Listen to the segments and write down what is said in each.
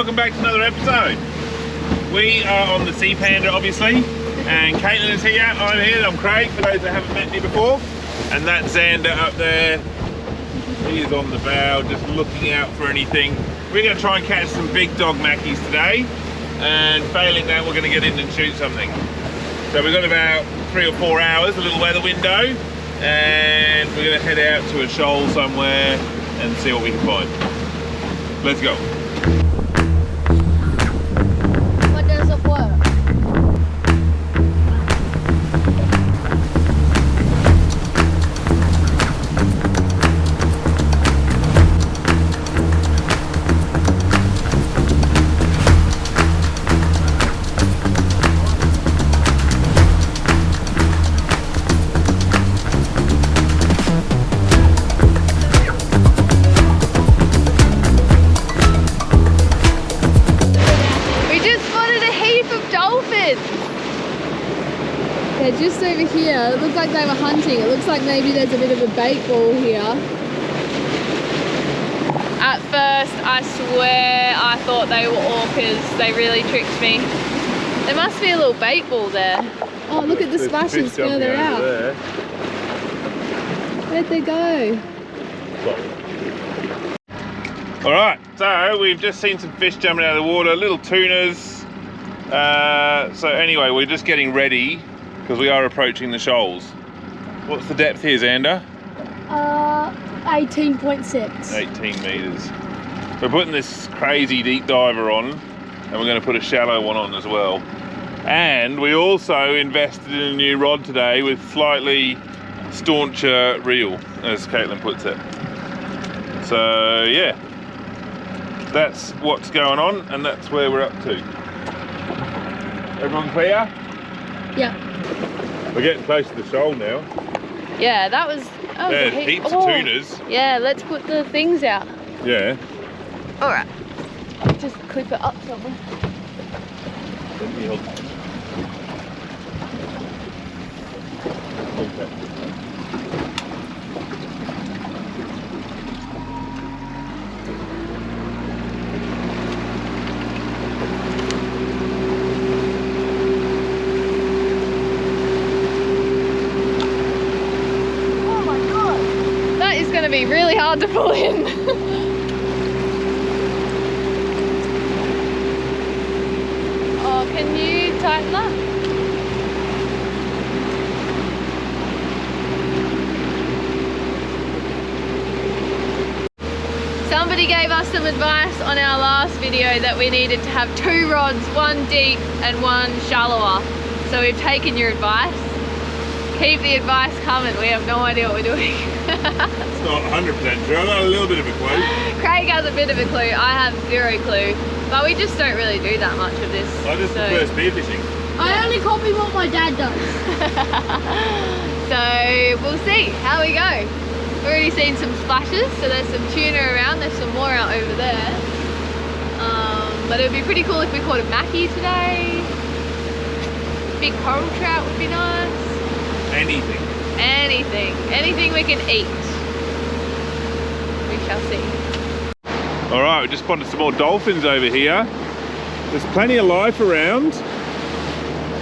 welcome back to another episode. We are on the Sea Panda, obviously, and Caitlin is here, I'm here, I'm Craig, for those that haven't met me before. And that's Xander up there. He is on the bow, just looking out for anything. We're going to try and catch some big dog mackies today, and failing that, we're going to get in and shoot something. So we've got about 3 or 4 hours, a little weather window, and we're going to head out to a shoal somewhere and see what we can find. Let's go. What does it work? They're just over here. It looked like they were hunting. It looks like maybe there's a bit of a bait ball here. At first, I swear I thought they were orcas. They really tricked me. There must be a little bait ball there. Oh, look at the splashes further out. There. Where'd they go? Alright, so we've just seen some fish jumping out of the water, little tunas. So anyway, we're just getting ready because we are approaching the shoals. What's the depth here, Xander? 18.6. 18 metres. We're putting this crazy deep diver on, and we're going to put a shallow one on as well. And we also invested in a new rod today with slightly stauncher reel, as Caitlin puts it. So yeah, that's what's going on, and that's where we're up to. Everyone clear? Yeah. We're getting close to the shoal now. Yeah, that was There's heaps of tunas. Yeah, let's put the things out. Yeah. Alright. Just clip it up somewhere. Let me help. Okay. Be really hard to pull in. Oh, can you tighten that? Somebody gave us some advice on our last video that we needed to have 2 rods, one deep and one shallower. So we've taken your advice. Keep the advice coming. We have no idea what we're doing. It's not 100% true. I've got a little bit of a clue. Craig has a bit of a clue. I have 0 clue. But we just don't really do that much of this. I just prefer spearfishing. I only copy what my dad does. So we'll see how we go. We've already seen some splashes, so there's some tuna around. There's some more out over there. But it would be pretty cool if we caught a mackie today. Big coral trout would be nice. Anything. Anything we can eat. We shall see. Alright, we just spotted some more dolphins over here. There's plenty of life around.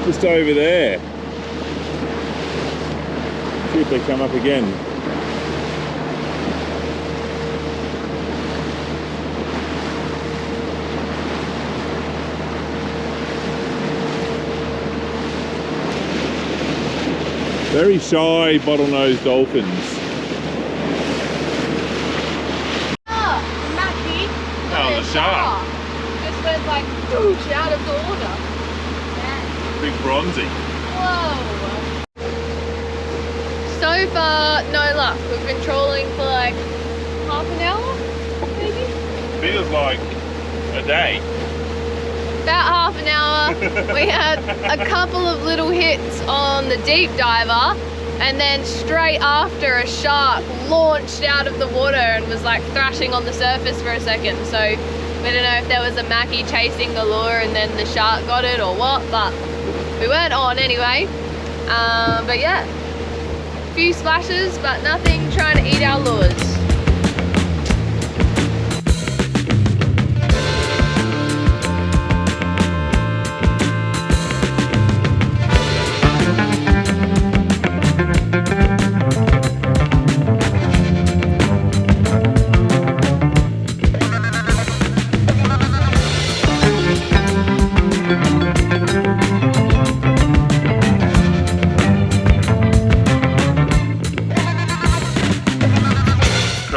Just over there. See if they come up again. Very shy bottlenose dolphins. Mackie. Oh, the shark. Just went like whoosh out of the water. Big bronzy. Whoa. So far, no luck. We've been trolling for like half an hour, maybe? Feels like a day. About half an hour. We had a couple of little hits on the deep diver, and then straight after a shark launched out of the water and was like thrashing on the surface for a second. So we don't know if there was a mackie chasing the lure and then the shark got it or what, but we weren't on anyway. But yeah, a few splashes, but nothing trying to eat our lures.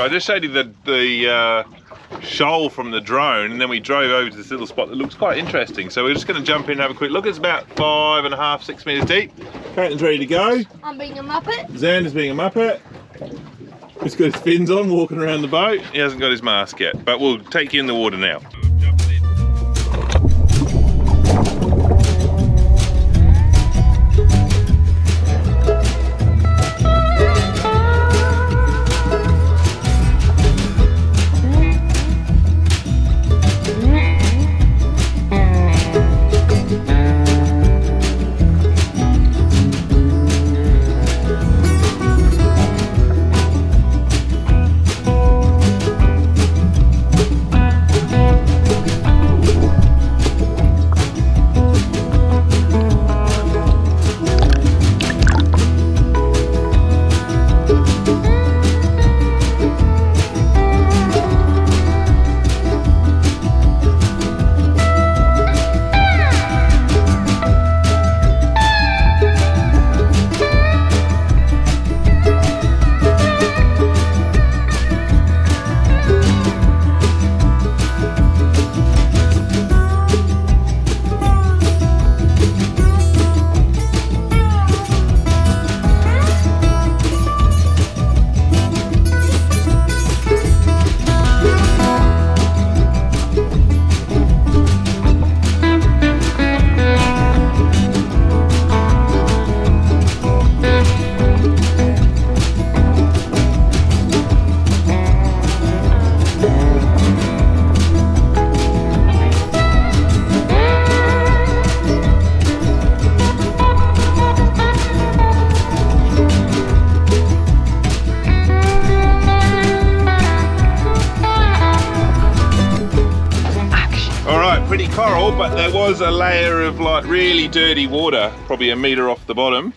I just showed you the shoal from the drone, and then we drove over to this little spot that looks quite interesting. So we're just going to jump in and have a quick look. It's about 5.5, 6 metres deep. Caitlin's ready to go. I'm being a muppet. Xander's being a muppet. He's got his fins on, walking around the boat. He hasn't got his mask yet, but we'll take you in the water now. Coral, but there was a layer of like really dirty water, probably a metre off the bottom.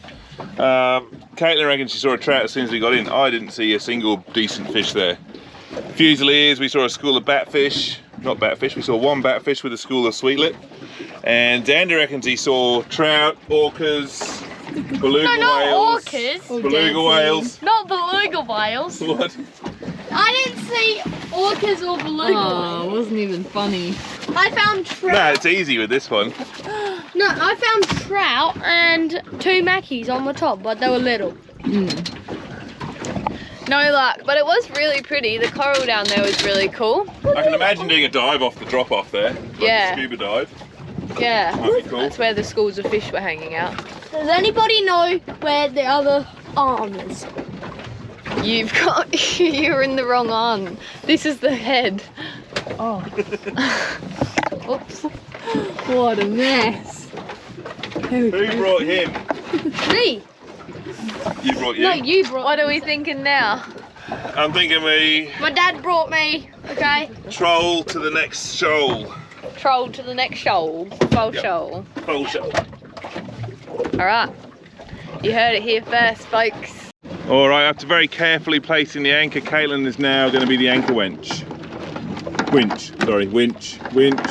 Caitlin reckons she saw a trout as soon as we got in. I didn't see a single decent fish there. Fusiliers, we saw a school of batfish, not batfish, we saw one batfish with a school of sweetlet. And Xander reckons he saw trout, orcas, beluga No, not whales. orcas. Beluga whales. Not beluga whales. What? I didn't see orcas or beluga Oh, it whales. wasn't even funny. I found trout. No, it's easy with this one. No, I found trout and 2 mackies on the top, but they were little. No luck, but it was really pretty. The coral down there was really cool. I can imagine doing a dive off the drop off there. Like Yeah. a scuba dive. Yeah, Might be cool. that's where the schools of fish were hanging out. Does anybody know where the other arm is? You've got, you're in the wrong arm. This is the head. Oh. Oops. What a mess. Who brought him? Me. You brought you? No, you brought What are we thinking now? I'm thinking we My dad brought me, okay? troll to the next shoal. Troll to the next shoal. Full Yep. shoal. Troll shoal. Alright. You heard it here first, folks. Alright, after very carefully placing the anchor, Caitlin is now going to be the anchor winch. Winch, winch. Wench,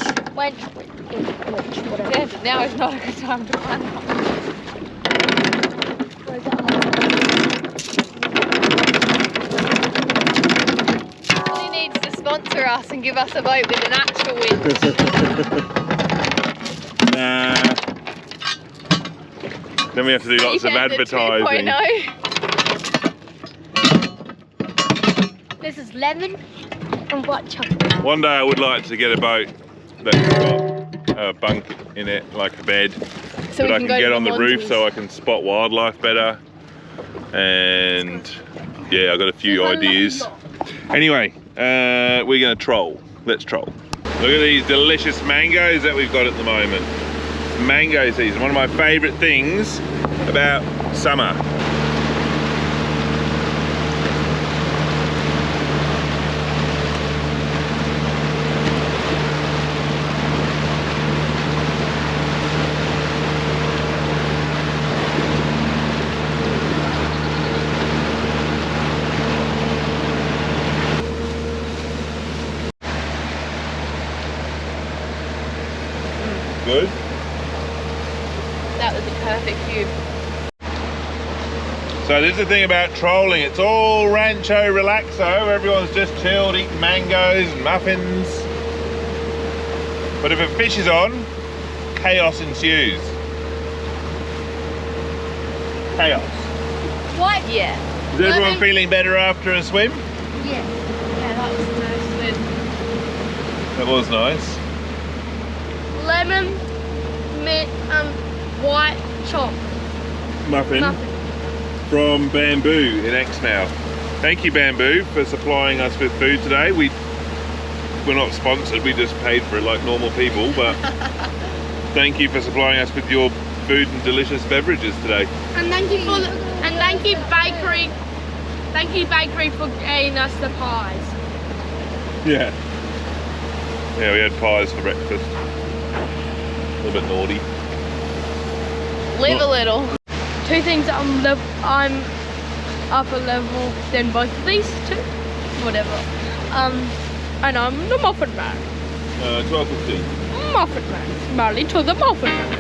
whatever. Yeah, now is not a good time to climb up. He needs to sponsor us and give us a boat with an actual winch. Nah. Then we have to do lots of Weekend advertising. 2.0. This is lemon and white chocolate. One day I would like to get a boat that's got a bunk in it, like a bed, So that we I can can go get to on the roof mountains. so I can spot wildlife better. And yeah, I've got a few ideas. Anyway, we're going to troll. Let's troll. Look at these delicious mangoes that we've got at the moment. Mango season, one of my favourite things about summer. Good. That was the perfect view. So this is the thing about trolling, it's all rancho relaxo, everyone's just chilled, eating mangoes and muffins. But if a fish is on, chaos ensues. Chaos. What? Yeah. Is everyone feeling better after a swim? Yeah. Yeah, that was nice. That was nice. Lemon, mint, white chocolate. Muffin from Bamboo in Exmouth. Thank you, Bamboo, for supplying us with food today. We're not sponsored, we just paid for it like normal people, but thank you for supplying us with your food and delicious beverages today. And thank you for thank you bakery. Thank you bakery for getting us the pies. Yeah. Yeah, we had pies for breakfast. A little bit naughty. Live a little. Two things that I'm upper level than both of these two. Whatever. And I'm the Muffin Man. 12:15. Muffin Man. Marley to the Muffin Man.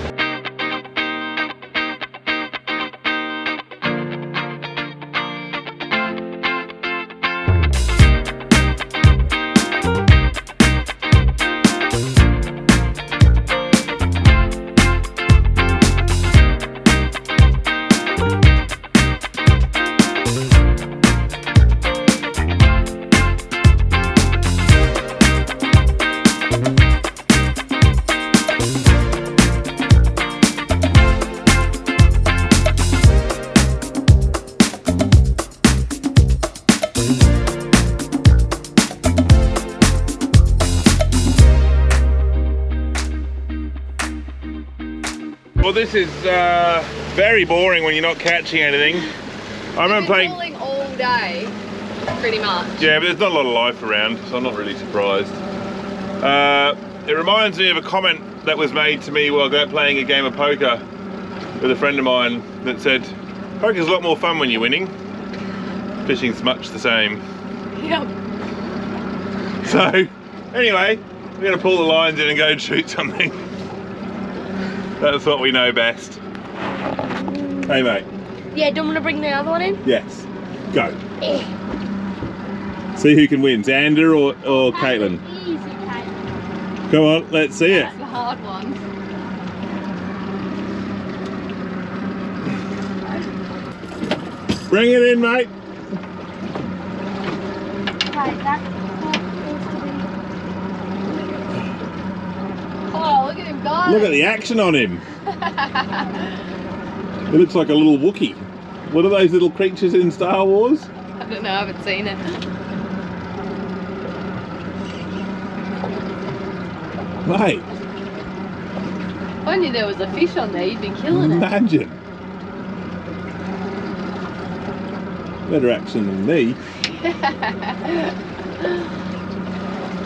Well, this is very boring when you're not catching anything. I remember playing all day, pretty much. Yeah, but there's not a lot of life around, so I'm not really surprised. It reminds me of a comment that was made to me while playing a game of poker with a friend of mine that said, poker's a lot more fun when you're winning. Fishing's much the same. Yep. So, anyway, we're going to pull the lines in and go and shoot something. That's what we know best. Hey, mate. Yeah, do you want to bring the other one in? Yes. Go. See who can win, Xander or Caitlin. Easy, Caitlin. Come on, let's see it. That's the hard one. Bring it in, mate. Oh, look at him go. Look at the action on him. He looks like a little Wookiee. What are those little creatures in Star Wars? I don't know, I haven't seen it. Mate, If only there was a fish on there, you'd be killing it. imagine. Better action than me.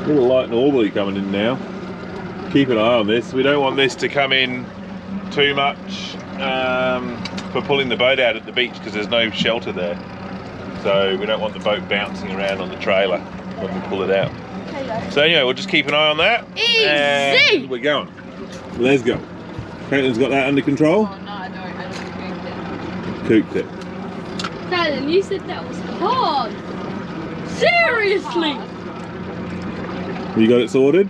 Little light and orbally coming in now. Keep an eye on this. We don't want this to come in too much for pulling the boat out at the beach because there's no shelter there. So we don't want the boat bouncing around on the trailer when we pull it out. So anyway, we'll just keep an eye on that. Easy! And we're going. Let's go. Caitlin's got that under control. Oh no, I don't. I just Cooked it. Caitlin, you said that was hard. Seriously? You got it sorted?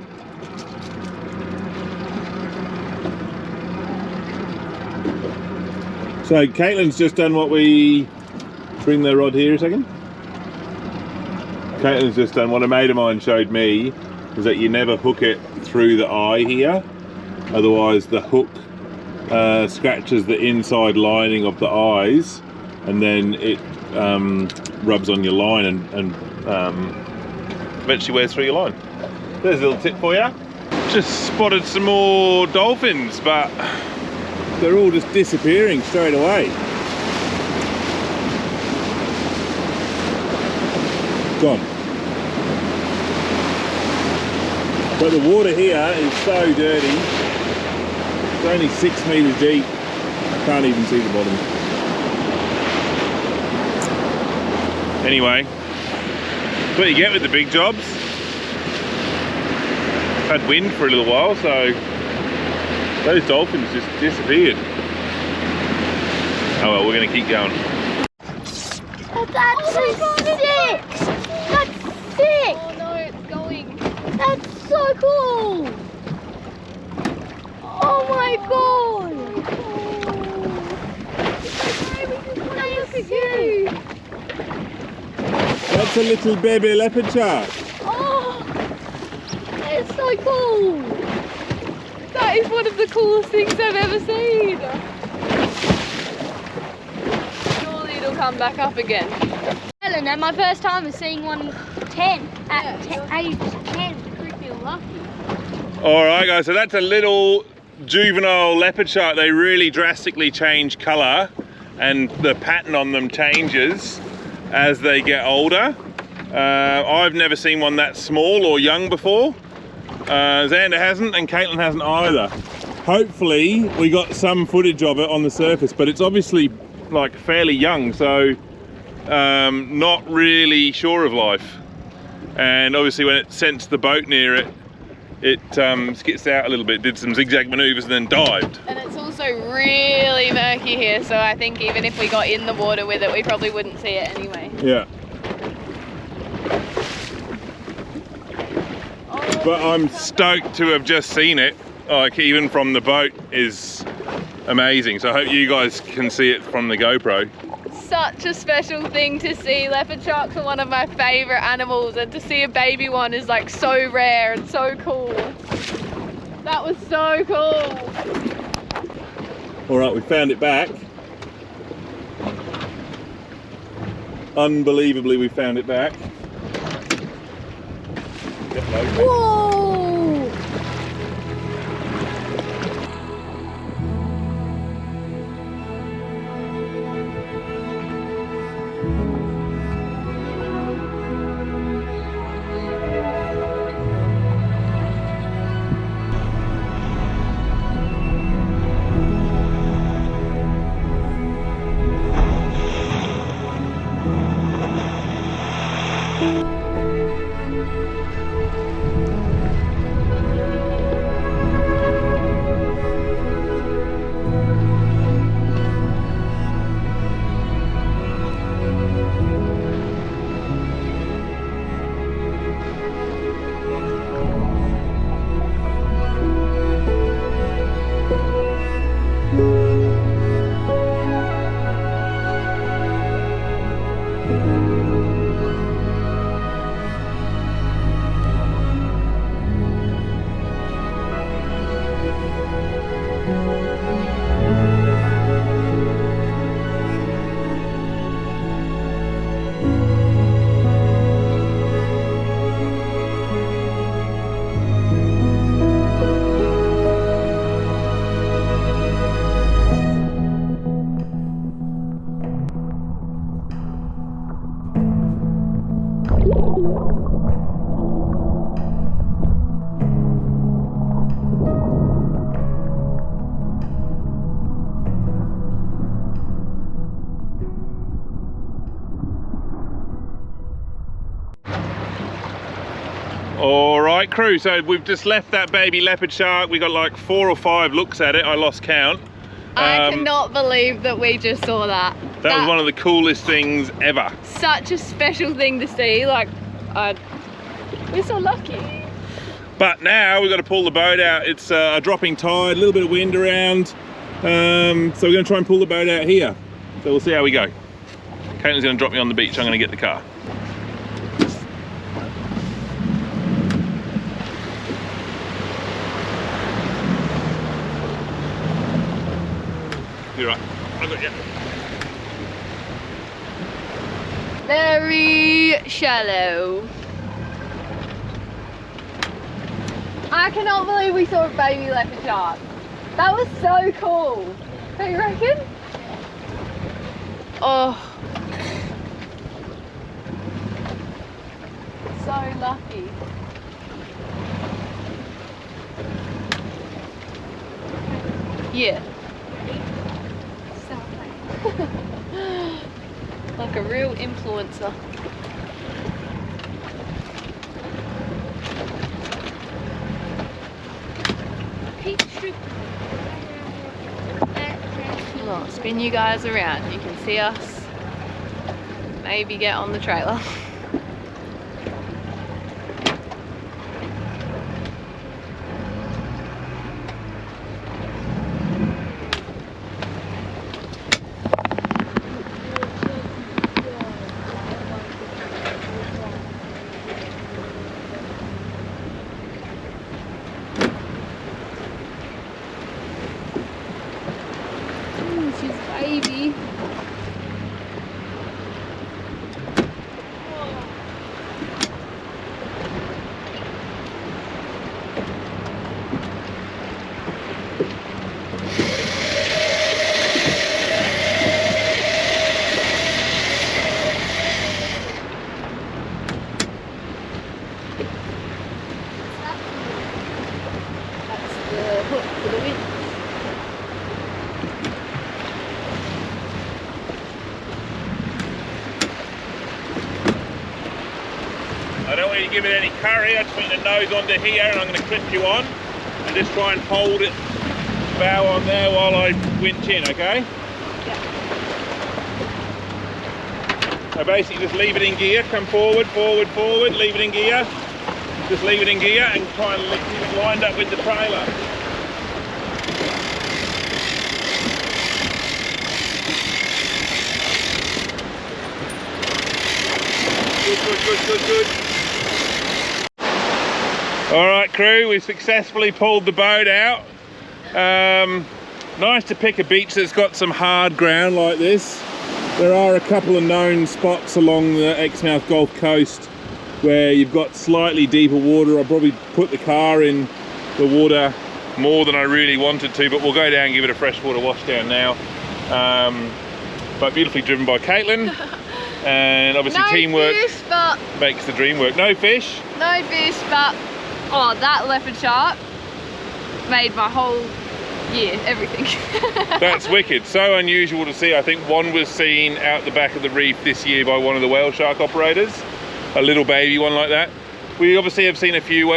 So Caitlin's just done what we... Bring the rod here a second. Caitlin's just done what a mate of mine showed me, is that you never hook it through the eye here. Otherwise the hook scratches the inside lining of the eyes and then it rubs on your line and eventually wears through your line. There's a little tip for you. Just spotted some more dolphins, but they're all just disappearing straight away. Gone. But the water here is so dirty. It's only 6 meters deep. I can't even see the bottom. Anyway, that's what you get with the big jobs. Had wind for a little while, so those dolphins just disappeared. Oh well, we're going to keep going. That's sick! That's sick! Oh no, it's going. That's so cool! Oh my god! Look at you. That's a little baby leopard shark. Oh! It's so cool! That is one of the coolest things I've ever seen. Surely it'll come back up again. Helena, my first time is seeing one 10 at age 10. Freaking lucky. Alright guys, so that's a little juvenile leopard shark. They really drastically change colour and the pattern on them changes as they get older. I've never seen one that small or young before. Xander hasn't and Caitlin hasn't either. Hopefully we got some footage of it on the surface, but it's obviously like fairly young, so not really sure of life. And obviously when it sensed the boat near it, it skitzed out a little bit, did some zigzag manoeuvres and then dived. And it's also really murky here, so I think even if we got in the water with it, we probably wouldn't see it anyway. Yeah. But I'm stoked to have just seen it, like even from the boat is amazing. So I hope you guys can see it from the GoPro. Such a special thing to see. Leopard sharks are one of my favourite animals, and to see a baby one is like so rare and so cool. That was so cool. All right, we found it back. Unbelievably, we found it back. Whoa! Alright crew, so we've just left that baby leopard shark. We got like 4 or 5 looks at it, I lost count. I cannot believe that we just saw that. That was one of the coolest things ever. Such a special thing to see, like, we're so lucky. But now we've got to pull the boat out. It's a dropping tide, a little bit of wind around. So we're going to try and pull the boat out here. So we'll see how we go. Caitlin's going to drop me on the beach, I'm going to get the car. You're right, I got you. Very shallow. I cannot believe we saw a baby leopard shark. That was so cool. Don't you reckon? Oh. So lucky. Yeah. Like a real influencer. I'll spin you guys around. You can see us maybe get on the trailer. She's baby. That's the hook for the wind. I don't want you to give it any curry. I just want the nose onto here, and I'm going to clip you on and just try and hold it bow on there while I winch in, okay? Yeah. So basically just leave it in gear, come forward, forward, forward, leave it in gear. Just leave it in gear and try and keep it lined up with the trailer. Good, good, good, good, good. All right, crew, we've successfully pulled the boat out. Nice to pick a beach that's got some hard ground like this. There are a couple of known spots along the Exmouth Gulf Coast where you've got slightly deeper water. I'll probably put the car in the water more than I really wanted to, but we'll go down and give it a freshwater wash down now. But beautifully driven by Caitlin. And obviously No teamwork fish, but makes the dream work. No fish? no fish, but oh, that leopard shark made my whole year, everything. That's wicked. So unusual to see. I think one was seen out the back of the reef this year by one of the whale shark operators. A little baby one like that. We obviously have seen a few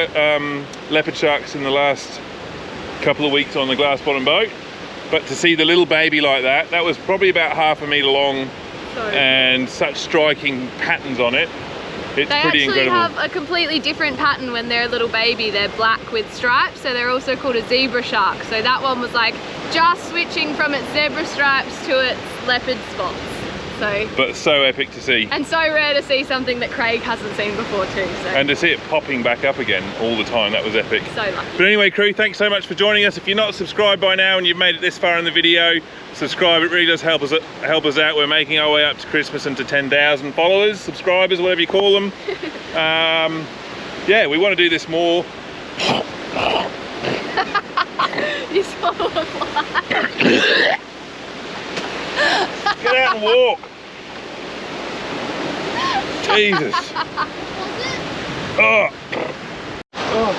leopard sharks in the last couple of weeks on the glass bottom boat. But to see the little baby like that, that was probably about 1/2 metre long. Sorry. And such striking patterns on it. It's They pretty actually incredible. have a completely different pattern when they're a little baby. They're black with stripes, so they're also called a zebra shark. So that one was like just switching from its zebra stripes to its leopard spots. So, But so epic to see. and so rare to see something that Craig hasn't seen before too. So, And to see it popping back up again all the time, that was epic. so lucky. But anyway, crew, thanks so much for joining us. If you're not subscribed by now and you've made it this far in the video, subscribe. It really does help us out. We're making our way up to Christmas and to 10,000 followers, subscribers, whatever you call them. Yeah, we want to do this more. You swallow a fly. Get out and walk. Jesus. Oh. Oh.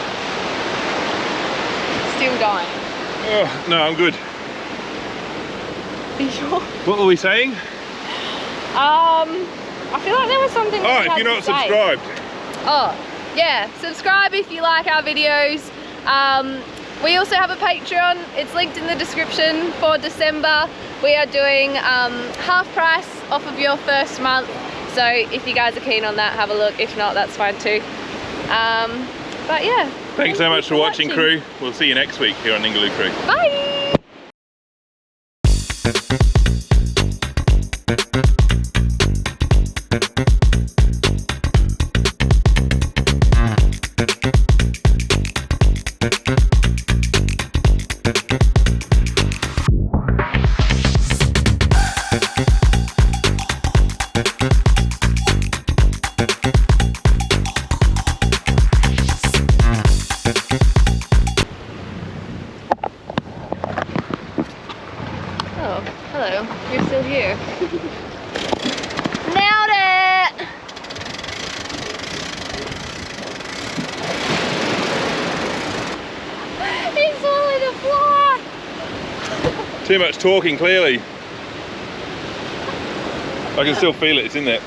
Still dying. Oh. No, I'm good. Are you sure? What were we saying? I feel like there was something. Oh, if you're not subscribed. Oh, yeah. Subscribe if you like our videos. We also have a Patreon. It's linked in the description for December. We are doing half price off of your first month. So if you guys are keen on that, have a look. If not, that's fine too. But yeah. Thanks so much for watching, crew. We'll see you next week here on Ningaloo Crew. Bye. Oh, hello. You're still here. Nailed it! He swallowed a fly! Too much talking, clearly. I can still feel it, it's in there.